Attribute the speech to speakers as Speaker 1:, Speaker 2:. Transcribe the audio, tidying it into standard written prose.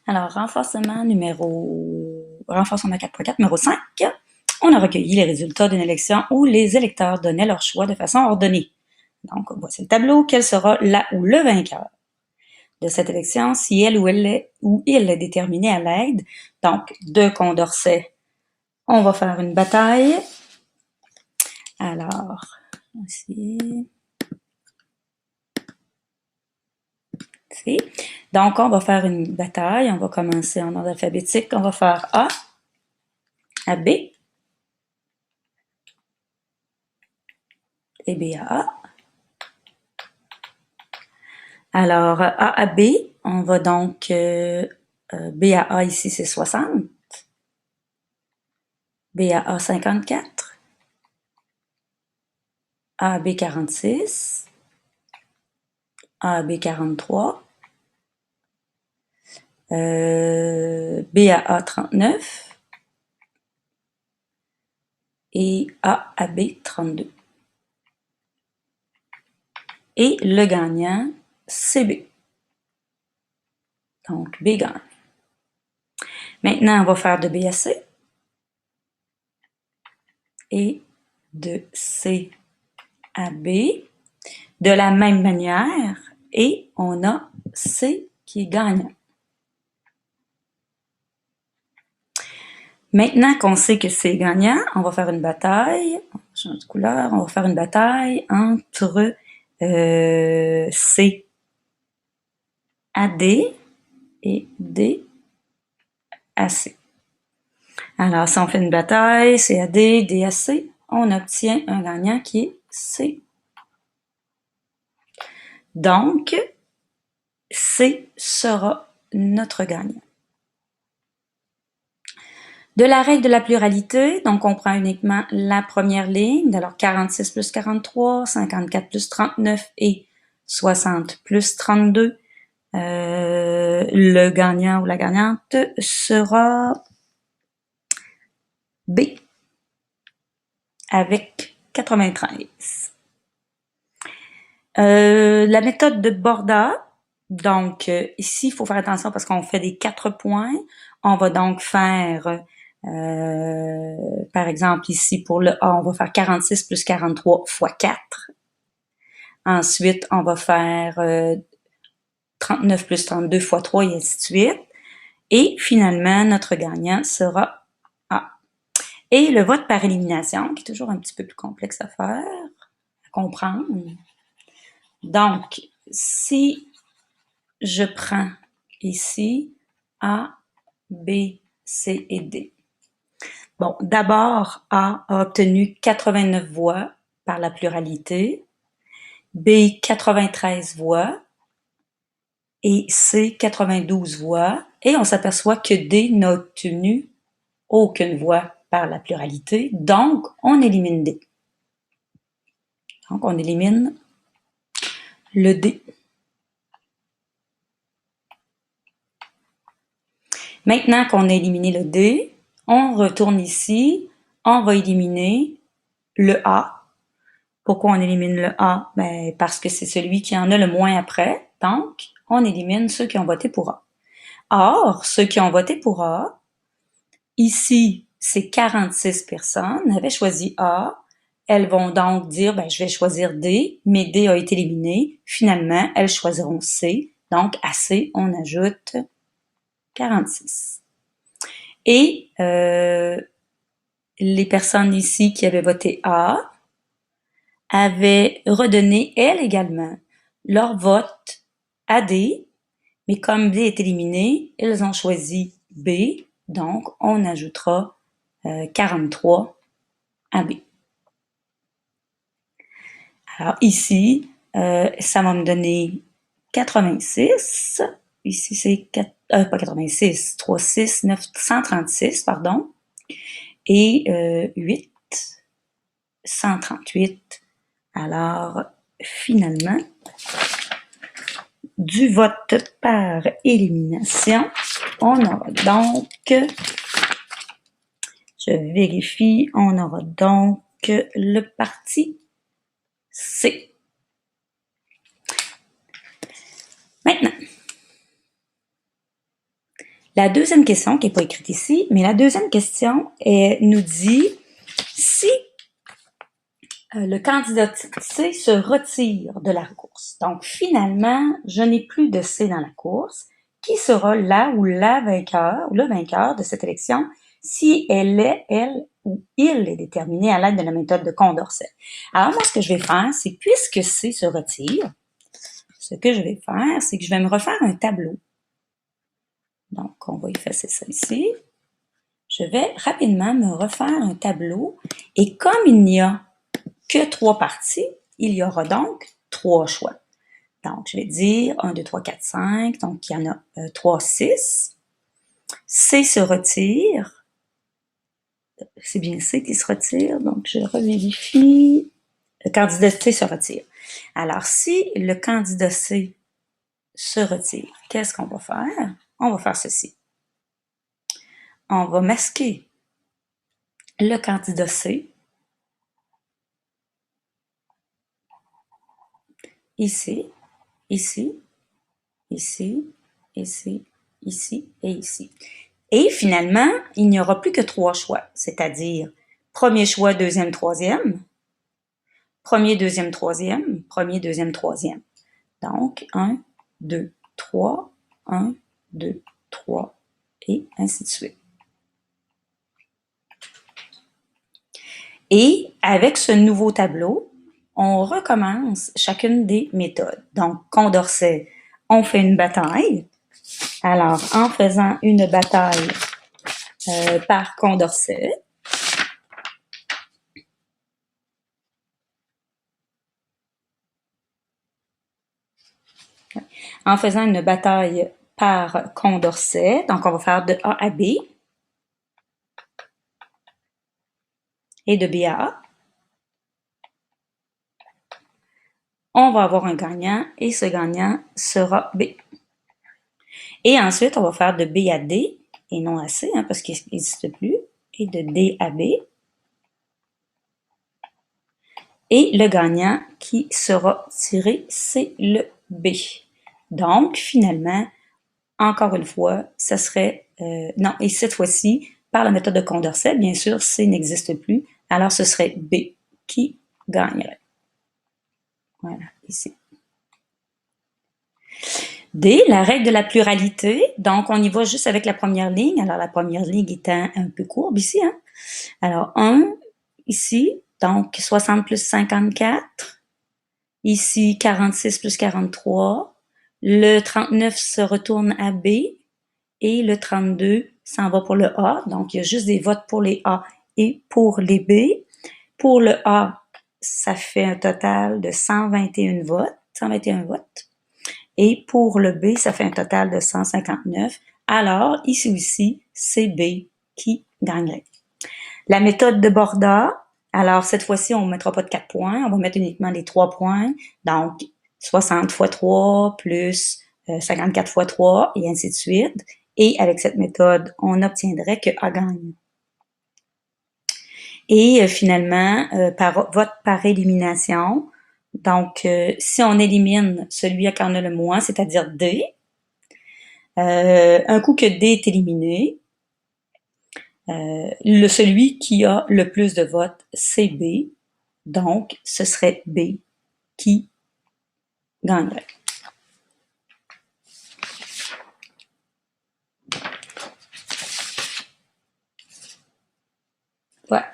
Speaker 1: Alors, renforcement 4.4, numéro 5. On a recueilli les résultats d'une élection où les électeurs donnaient leur choix de façon ordonnée. Donc, voici le tableau. Quel sera la ou le vainqueur de cette élection si elle ou il est déterminé à l'aide? Donc, de Condorcet, on va faire une bataille. Alors, ici. Donc, on va faire une bataille. On va commencer en ordre alphabétique. On va faire A à B et B à A. Alors, A à B, on va donc B à A ici, c'est 60. B à A, 54. A à B, 46. A à B, 43. B à A, 39. Et A à B, 32. Et le gagnant, c'est B. Donc, B gagne. Maintenant, on va faire de B à C. Et de C à B. De la même manière. Et on a C qui est gagnant. Maintenant qu'on sait que c'est gagnant, on va faire une bataille. Change de couleur. On va faire une bataille entre C à D et D à C. Alors, si on fait une bataille, C à D, D à C, on obtient un gagnant qui est C. Donc, C sera notre gagnant. De la règle de la pluralité, donc on prend uniquement la première ligne, alors 46 plus 43, 54 plus 39 et 60 plus 32. Le gagnant ou la gagnante sera B avec 93. La méthode de Borda, donc ici, il faut faire attention parce qu'on fait des 4 points. On va donc faire, par exemple, ici, pour le A, on va faire 46 plus 43 fois 4. Ensuite, on va faire 39 plus 32 fois 3 et ainsi de suite. Et finalement, notre gagnant sera A. Et le vote par élimination, qui est toujours un petit peu plus complexe à faire, à comprendre. Donc, si je prends ici A, B, C et D. Bon, d'abord, A a obtenu 89 voix par la pluralité, B, 93 voix, et C, 92 voix, et on s'aperçoit que D n'a obtenu aucune voix par la pluralité, donc on élimine D. Donc on élimine le D. Maintenant qu'on a éliminé le D, on retourne ici, on va éliminer le A. Pourquoi on élimine le A? Ben, parce que c'est celui qui en a le moins après, donc on élimine ceux qui ont voté pour A. Or, ceux qui ont voté pour A, ici, c'est 46 personnes avaient choisi A. Elles vont donc dire, ben, je vais choisir D, mais D a été éliminé. Finalement, elles choisiront C. Donc, à C, on ajoute 46. Et les personnes ici qui avaient voté A avaient redonné, elles également, leur vote à D, mais comme D est éliminé, elles ont choisi B, donc on ajoutera 43 à B. Alors ici, ça va me donner 86. Ici, c'est pas 86, 3, 6, 9, 136, pardon. Et 8, 138. Alors, finalement, du vote par élimination, on aura donc, je vérifie, on aura donc le parti C. Maintenant, La deuxième question, qui n'est pas écrite ici, mais la deuxième question nous dit si le candidat C se retire de la course. Donc, finalement, je n'ai plus de C dans la course. Qui sera la ou la vainqueur ou le vainqueur de cette élection si elle ou il est déterminé à l'aide de la méthode de Condorcet? Alors, moi, ce que je vais faire, c'est puisque C se retire, ce que je vais faire, c'est que je vais me refaire un tableau. Donc, on va effacer ça ici. Je vais rapidement me refaire un tableau. Et comme il n'y a que 3 parties, il y aura donc 3 choix. Donc, je vais dire 1, 2, 3, 4, 5. Donc, il y en a 3, 6. C se retire. C'est bien C qui se retire. Donc, je revérifie. Le candidat C se retire. Alors, si le candidat C se retire, qu'est-ce qu'on va faire? On va faire ceci. On va masquer le candidat C ici, ici, ici, ici, ici et ici. Et finalement, il n'y aura plus que 3 choix, c'est-à-dire premier choix, deuxième, troisième, premier, deuxième, troisième, premier, deuxième, troisième. Donc, 1, 2, 3, 1, 2, 3, et ainsi de suite. Et avec ce nouveau tableau, on recommence chacune des méthodes. Donc, Condorcet, on fait une bataille. Alors, en faisant une bataille par Condorcet, en faisant une bataille par Condorcet, donc on va faire de A à B et de B à A. On va avoir un gagnant et ce gagnant sera B. Et ensuite, on va faire de B à D et non à C, parce qu'il n'existe plus, et de D à B. Et le gagnant qui sera tiré, c'est le B. Donc, finalement, encore une fois, ce serait... non, et cette fois-ci, par la méthode de Condorcet, bien sûr, C n'existe plus, alors ce serait B qui gagnerait. Voilà, ici. D, la règle de la pluralité. Donc, on y va juste avec la première ligne. Alors, la première ligne étant un peu courbe ici. Hein? Alors, 1, ici, donc 60 plus 54. Ici, 46 plus 43. Le 39 se retourne à B. Et le 32 s'en va pour le A. Donc, il y a juste des votes pour les A et pour les B. Pour le A, ça fait un total de 121 votes. 121 votes. Et pour le B, ça fait un total de 159. Alors, ici aussi, c'est B qui gagnerait. La méthode de Borda, alors cette fois-ci, on ne mettra pas de 4 points, on va mettre uniquement les 3 points. Donc, 60 fois 3 plus 54 fois 3 et ainsi de suite. Et avec cette méthode, on obtiendrait que A gagne. Et finalement, par vote par élimination, donc si on élimine celui qui en a le moins, c'est-à-dire D, un coup que D est éliminé, celui qui a le plus de votes, c'est B. Donc, ce serait B qui gagnerait. Voilà.